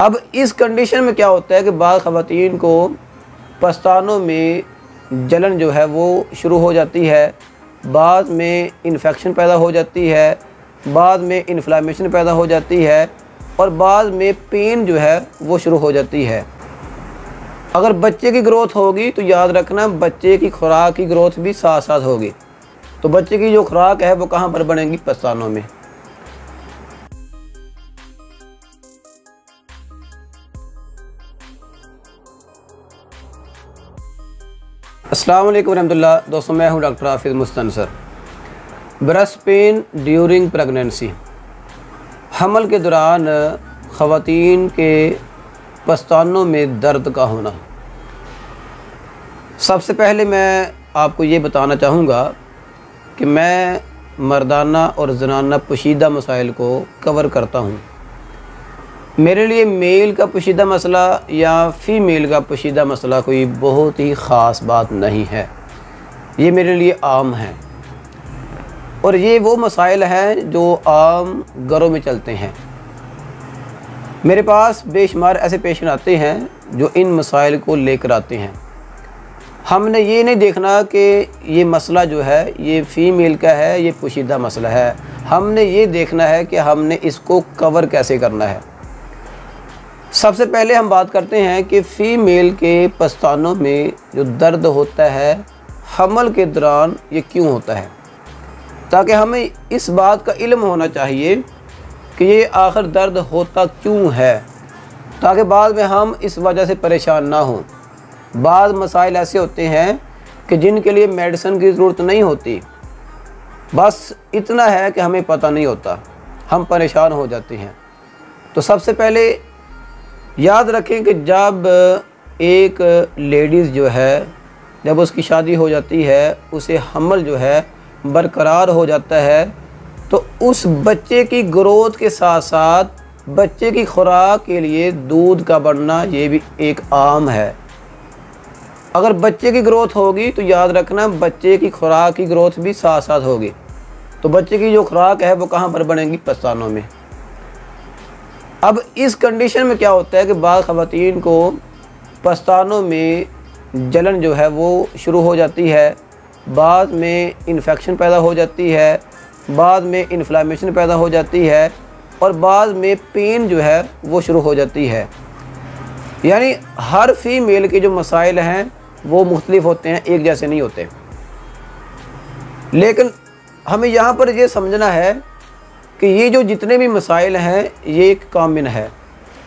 अब इस कंडीशन में क्या होता है कि बाद ख़वातीन को पस्तानों में जलन जो है वो शुरू हो जाती है, बाद में इन्फेक्शन पैदा हो जाती है, बाद में इन्फ्लामेशन पैदा हो जाती है और बाद में पेन जो है वो शुरू हो जाती है। अगर बच्चे की ग्रोथ होगी तो याद रखना बच्चे की खुराक की ग्रोथ भी साथ साथ होगी। तो बच्चे की जो खुराक है वो कहाँ पर बनेगी? पस्तानों में। अस्सलाम वालेकुम रहमतुल्लाह। दोस्तों, मैं हूं doctor Hafiz Mustansar. Breast pain during pregnancy, हमल के दौरान ख़वातीन के पस्तानों में दर्द का होना। सबसे पहले मैं आपको ये बताना चाहूँगा कि मैं मर्दाना और ज़नाना पोशीदा मसाइल को कवर करता हूँ। मेरे लिए मेल का पोशीदा मसला या फ़ीमेल का पोशीदा मसला कोई बहुत ही ख़ास बात नहीं है, ये मेरे लिए आम है और ये वो मसाइल हैं जो आम घरों में चलते हैं। मेरे पास बेशुमार ऐसे पेशेंट आते हैं जो इन मसाइल को लेकर आते हैं। हमने ये नहीं देखना कि ये मसला जो है ये फ़ीमेल का है, ये पोशीदा मसला है। हमने ये देखना है कि हमने इसको कवर कैसे करना है। सबसे पहले हम बात करते हैं कि फ़ीमेल के पस्तानों में जो दर्द होता है हमल के दौरान ये क्यों होता है, ताकि हमें इस बात का इल्म होना चाहिए कि ये आखिर दर्द होता क्यों है, ताकि बाद में हम इस वजह से परेशान ना हों। बाद मसाइल ऐसे होते हैं कि जिनके लिए मेडिसिन की ज़रूरत नहीं होती, बस इतना है कि हमें पता नहीं होता, हम परेशान हो जाते हैं। तो सबसे पहले याद रखें कि जब एक लेडीज़ जो है, जब उसकी शादी हो जाती है, उसे हमल जो है बरकरार हो जाता है, तो उस बच्चे की ग्रोथ के साथ साथ बच्चे की खुराक के लिए दूध का बढ़ना ये भी एक आम है। अगर बच्चे की ग्रोथ होगी तो याद रखना बच्चे की खुराक की ग्रोथ भी साथ साथ होगी। तो बच्चे की जो खुराक है वो कहाँ पर बनेगी? पस्तानों में। अब इस कंडीशन में क्या होता है कि बाद ख़वातीन को पस्तानों में जलन जो है वो शुरू हो जाती है, बाद में इन्फेक्शन पैदा हो जाती है, बाद में इन्फ्लामेशन पैदा हो जाती है और बाद में पेन जो है वो शुरू हो जाती है। यानी हर फ़ीमेल के जो मसाइल हैं वो मुख्तलिफ होते हैं, एक जैसे नहीं होते। लेकिन हमें यहाँ पर ये समझना है कि ये जो जितने भी मसाइल हैं ये एक कॉमन है,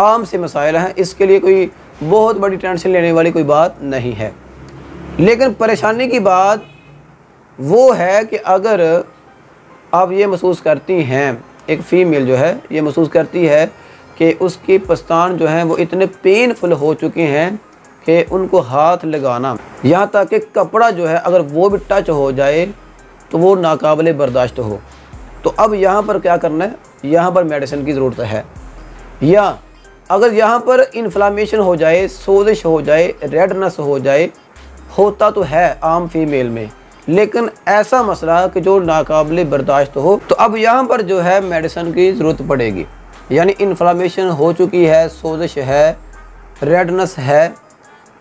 आम से मसाइल हैं, इसके लिए कोई बहुत बड़ी टेंशन लेने वाली कोई बात नहीं है। लेकिन परेशानी की बात वो है कि अगर आप ये महसूस करती हैं, एक फ़ीमेल जो है ये महसूस करती है कि उसके पस्तान जो हैं वो इतने पेनफुल हो चुके हैं कि उनको हाथ लगाना, यहाँ तक कि कपड़ा जो है अगर वो भी टच हो जाए तो वो नाकाबिले बर्दाश्त हो। तो अब यहाँ पर क्या करना है? यहाँ पर मेडिसिन की ज़रूरत है। या अगर यहाँ पर इन्फ्लामेशन हो जाए, सोजिश हो जाए, रेडनेस हो जाए, होता तो है आम फ़ीमेल में, लेकिन ऐसा मसला कि जो नाकाबिले बर्दाश्त हो, तो अब यहाँ पर जो है मेडिसिन की ज़रूरत पड़ेगी। यानी इन्फ्लामेशन हो चुकी है, सोजिश है, रेडनेस है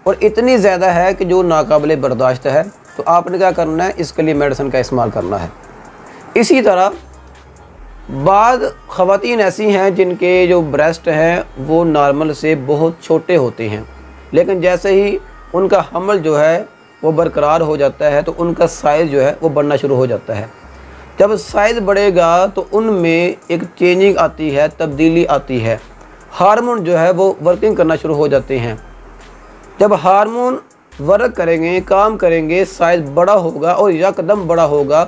और इतनी ज़्यादा है कि जो नाकाबिले बर्दाश्त है, तो आपने क्या करना है? इसके लिए मेडिसिन का इस्तेमाल करना है। इसी तरह बाद ख़वातीन ऐसी हैं जिनके जो ब्रेस्ट हैं वो नॉर्मल से बहुत छोटे होते हैं, लेकिन जैसे ही उनका हमल जो है वो बरकरार हो जाता है तो उनका साइज़ जो है वो बढ़ना शुरू हो जाता है। जब साइज़ बढ़ेगा तो उनमें एक चेंजिंग आती है, तब्दीली आती है, हार्मोन जो है वो वर्किंग करना शुरू हो जाते हैं। जब हार्मोन वर्क करेंगे, काम करेंगे, साइज़ बड़ा होगा और यकदम बड़ा होगा,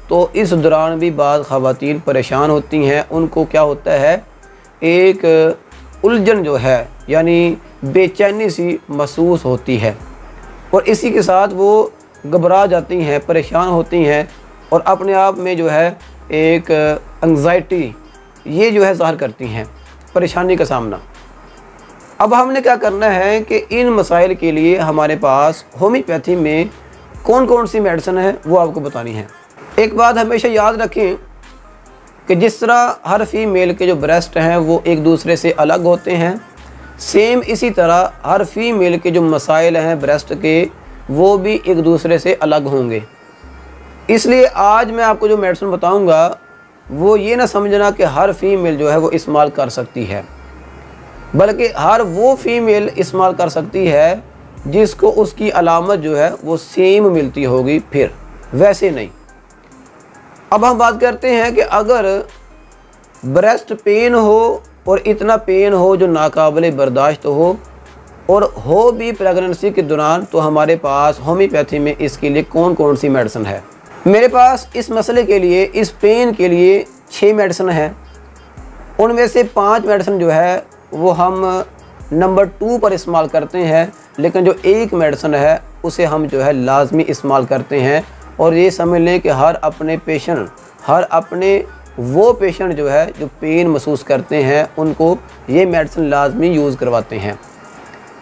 तो इस दौरान भी बाद ख़वातीन परेशान होती हैं। उनको क्या होता है? एक उलझन जो है यानी बेचैनी सी महसूस होती है और इसी के साथ वो घबरा जाती हैं, परेशान होती हैं और अपने आप में जो है एक एंग्जाइटी ये जो है ज़ाहिर करती हैं, परेशानी का सामना। अब हमने क्या करना है कि इन मसाइल के लिए हमारे पास होम्योपैथी में कौन कौन सी मेडिसिन है वो आपको बतानी है। एक बात हमेशा याद रखें कि जिस तरह हर फीमेल के जो ब्रेस्ट हैं वो एक दूसरे से अलग होते हैं, सेम इसी तरह हर फीमेल के जो मसाइल हैं ब्रेस्ट के, वो भी एक दूसरे से अलग होंगे। इसलिए आज मैं आपको जो मेडिसिन बताऊंगा वो ये ना समझना कि हर फीमेल जो है वो इस्तेमाल कर सकती है, बल्कि हर वो फीमेल इस्तेमाल कर सकती है जिसको उसकी अलामत जो है वो सेम मिलती होगी, फिर वैसे नहीं। अब हम बात करते हैं कि अगर ब्रेस्ट पेन हो और इतना पेन हो जो नाकाबिले बर्दाश्त हो और हो भी प्रेगनेंसी के दौरान, तो हमारे पास होम्योपैथी में इसके लिए कौन कौन सी मेडिसिन है। मेरे पास इस मसले के लिए, इस पेन के लिए 6 मेडिसिन हैं। उनमें से 5 मेडिसिन जो है वो हम नंबर 2 पर इस्तेमाल करते हैं, लेकिन जो एक मेडिसिन है उसे हम जो है लाजमी इस्तेमाल करते हैं। और ये समझ लें कि हर अपने वो पेशेंट जो है जो पेन महसूस करते हैं उनको ये मेडिसिन लाजमी यूज़ करवाते हैं।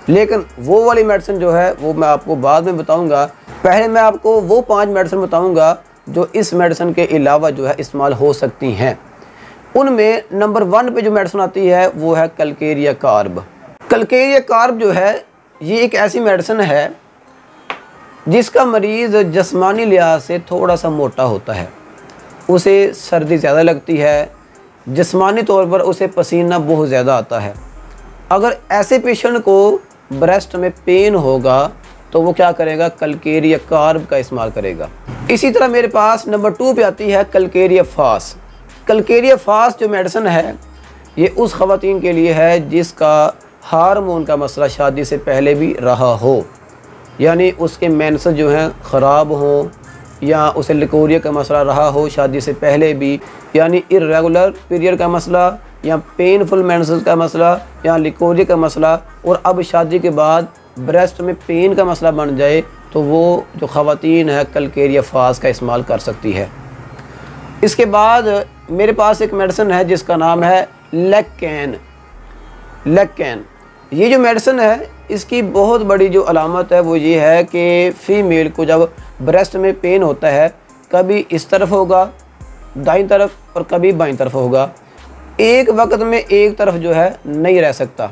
लेकिन वो वाली मेडिसिन जो है वो मैं आपको बाद में बताऊंगा। पहले मैं आपको वो 5 मेडिसिन बताऊंगा जो इस मेडिसिन के अलावा जो है इस्तेमाल हो सकती हैं। उनमें नंबर 1 पे जो मेडिसिन आती है वो है कैलकेरिया कार्ब। कैलकेरिया कार्ब जो है ये एक ऐसी मेडिसिन है जिसका मरीज़ जिस्मानी लिहाज से थोड़ा सा मोटा होता है, उसे सर्दी ज़्यादा लगती है, जिस्मानी तौर पर उसे पसीना बहुत ज़्यादा आता है। अगर ऐसे पेशेंट को ब्रेस्ट में पेन होगा तो वो क्या करेगा, कैलकेरिया कार्ब का इस्तेमाल करेगा। इसी तरह मेरे पास नंबर 2 पे आती है कैलकेरिया फास। कैलकेरिया फास जो मेडिसिन है ये उस ख़वातीन के लिए है जिसका हार्मोन का मसला शादी से पहले भी रहा हो, यानी उसके मेंसेस जो हैं ख़राब हों या उसे लिकोरिया का मसला रहा हो शादी से पहले भी, यानी इर्रेगुलर पीरियड का मसला या पेनफुल मेंसेस का मसला या लिकोरिया का मसला, और अब शादी के बाद ब्रेस्ट में पेन का मसला बन जाए, तो वो जो ख़वातीन है कैलकेरिया फास का इस्तेमाल कर सकती है। इसके बाद मेरे पास एक मेडिसिन है जिसका नाम है लेक्कैन। ये जो मेडिसिन है इसकी बहुत बड़ी जो अलामत है वो ये है कि फ़ीमेल को जब ब्रेस्ट में पेन होता है, कभी इस तरफ होगा दाईं तरफ और कभी बाईं तरफ होगा, एक वक्त में एक तरफ जो है नहीं रह सकता,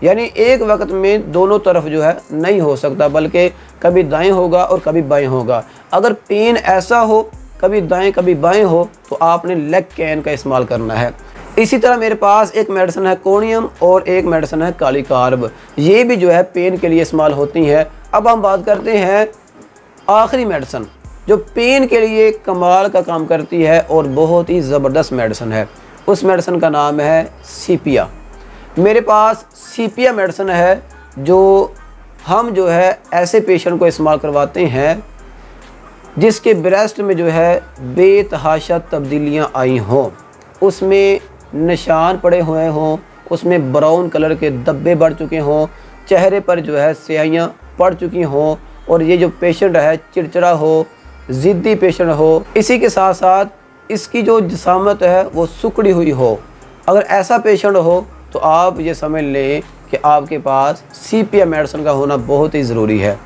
यानी एक वक्त में दोनों तरफ जो है नहीं हो सकता, बल्कि कभी दाएं होगा और कभी बाएं होगा। अगर पेन ऐसा हो कभी दाएं कभी बाएं हो तो आपने लेक्कैन का इस्तेमाल करना है। इसी तरह मेरे पास एक मेडिसिन है कोनियम और एक मेडिसिन है काली कार्ब, ये भी जो है पेन के लिए इस्तेमाल होती है। अब हम बात करते हैं आखिरी मेडिसिन जो पेन के लिए कमाल का काम करती है और बहुत ही ज़बरदस्त मेडिसिन है। उस मेडिसिन का नाम है सीपिया। मेरे पास सीपिया मेडिसिन है जो हम जो है ऐसे पेशेंट को इस्तेमाल करवाते हैं जिसके ब्रेस्ट में जो है बेतहाशा तब्दीलियां आई हों, उसमें निशान पड़े हुए हों, उसमें ब्राउन कलर के धब्बे बढ़ चुके हों, चेहरे पर जो है स्याहियां पड़ चुकी हों, और ये जो पेशेंट है चिड़चिड़ा हो, ज़िद्दी पेशेंट हो, इसी के साथ साथ इसकी जो जिसामत है वो सुकड़ी हुई हो। अगर ऐसा पेशेंट हो तो आप ये समझ लें कि आपके पास सीपिया मेडिसिन का होना बहुत ही ज़रूरी है।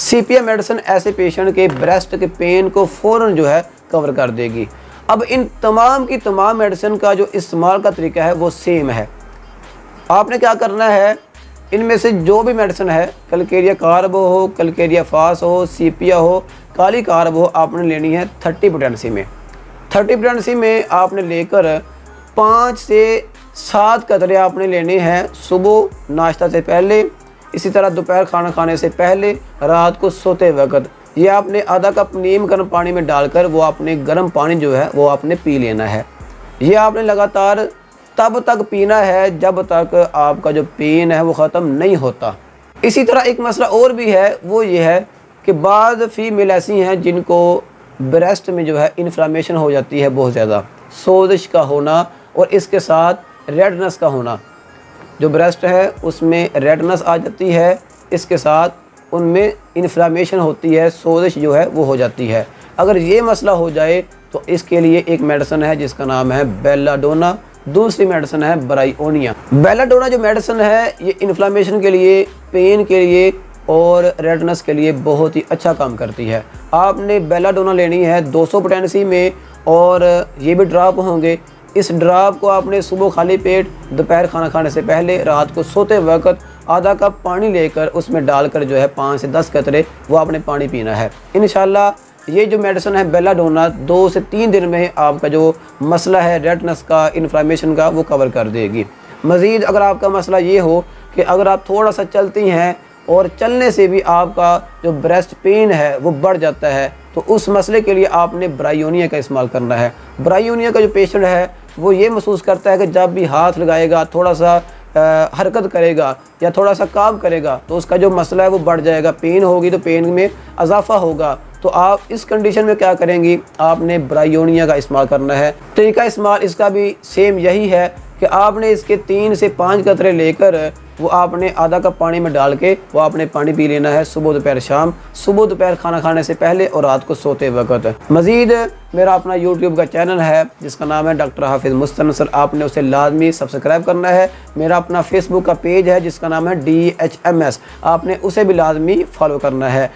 सीपिया मेडिसिन ऐसे पेशेंट के ब्रेस्ट के पेन को फ़ौरन जो है कवर कर देगी। अब इन तमाम की तमाम मेडिसिन का जो इस्तेमाल का तरीका है वो सेम है। आपने क्या करना है, इनमें से जो भी मेडिसिन है, कैलकेरिया कार्ब हो, कैलकेरिया फास हो, सीपिया हो, काली कार्ब हो, आपने लेनी है 30 पोटेंसी में। 30 पोटेंसी में आपने लेकर 5 से 7 कतरे आपने लेने हैं सुबह नाश्ता से पहले, इसी तरह दोपहर खाना खाने से पहले, रात को सोते वक्त। ये आपने आधा कप नीम गर्म पानी में डालकर वो आपने गर्म पानी जो है वो आपने पी लेना है। ये आपने लगातार तब तक पीना है जब तक आपका जो पेन है वो ख़त्म नहीं होता। इसी तरह एक मसला और भी है, वो ये है कि बाद फीमेल ऐसी हैं जिनको ब्रेस्ट में जो है इन्फ्लामेशन हो जाती है, बहुत ज़्यादा सोजिश का होना और इसके साथ रेडनेस का होना। जो ब्रेस्ट है उसमें रेडनेस आ जाती है, इसके साथ उनमें इन्फ्लामेशन होती है, सोजिश जो है वो हो जाती है। अगर ये मसला हो जाए तो इसके लिए एक मेडिसिन है जिसका नाम है बेलाडोना, दूसरी मेडिसिन है ब्रायोनिया। बेलाडोना जो मेडिसिन है ये इन्फ्लामेशन के लिए, पेन के लिए और रेडनेस के लिए बहुत ही अच्छा काम करती है। आपने बेलाडोना लेनी है 200 पोटेंसी में और ये भी ड्रॉप होंगे। इस ड्रॉप को आपने सुबह खाली पेट, दोपहर खाना खाने से पहले, रात को सोते वक्त आधा कप पानी लेकर उसमें डालकर जो है 5 से 10 कतरे वो आपने पानी पीना है। इंशाल्लाह ये जो मेडिसिन है बेलाडोना 2 से 3 दिन में आपका जो मसला है रेडनेस का, इन्फ्लेमेशन का, वो कवर कर देगी। मज़ीद अगर आपका मसला ये हो कि अगर आप थोड़ा सा चलती हैं और चलने से भी आपका जो ब्रेस्ट पेन है वो बढ़ जाता है, तो उस मसले के लिए आपने ब्रायोनिया का इस्तेमाल करना है। ब्रायोनिया का जो पेशेंट है वो ये महसूस करता है कि जब भी हाथ लगाएगा, थोड़ा सा हरकत करेगा या थोड़ा सा काम करेगा तो उसका जो मसला है वो बढ़ जाएगा, पेन होगी तो पेन में इजाफा होगा। तो आप इस कंडीशन में क्या करेंगी, आपने ब्रायोनिया का इस्तेमाल करना है। तरीका इस्तेमाल इसका भी सेम यही है कि आपने इसके 3 से 5 कतरे लेकर वो आपने आधा कप पानी में डाल के वो आपने पानी पी लेना है सुबह दोपहर शाम, सुबह दोपहर खाना खाने से पहले और रात को सोते वक्त। मज़ीद मेरा अपना यूट्यूब का चैनल है जिसका नाम है डॉक्टर हाफिज़ मुस्तनसर, आपने उसे लाजमी सब्सक्राइब करना है। मेरा अपना फेसबुक का पेज है जिसका नाम है DHMS, आपने उसे भी लाजमी फॉलो करना है।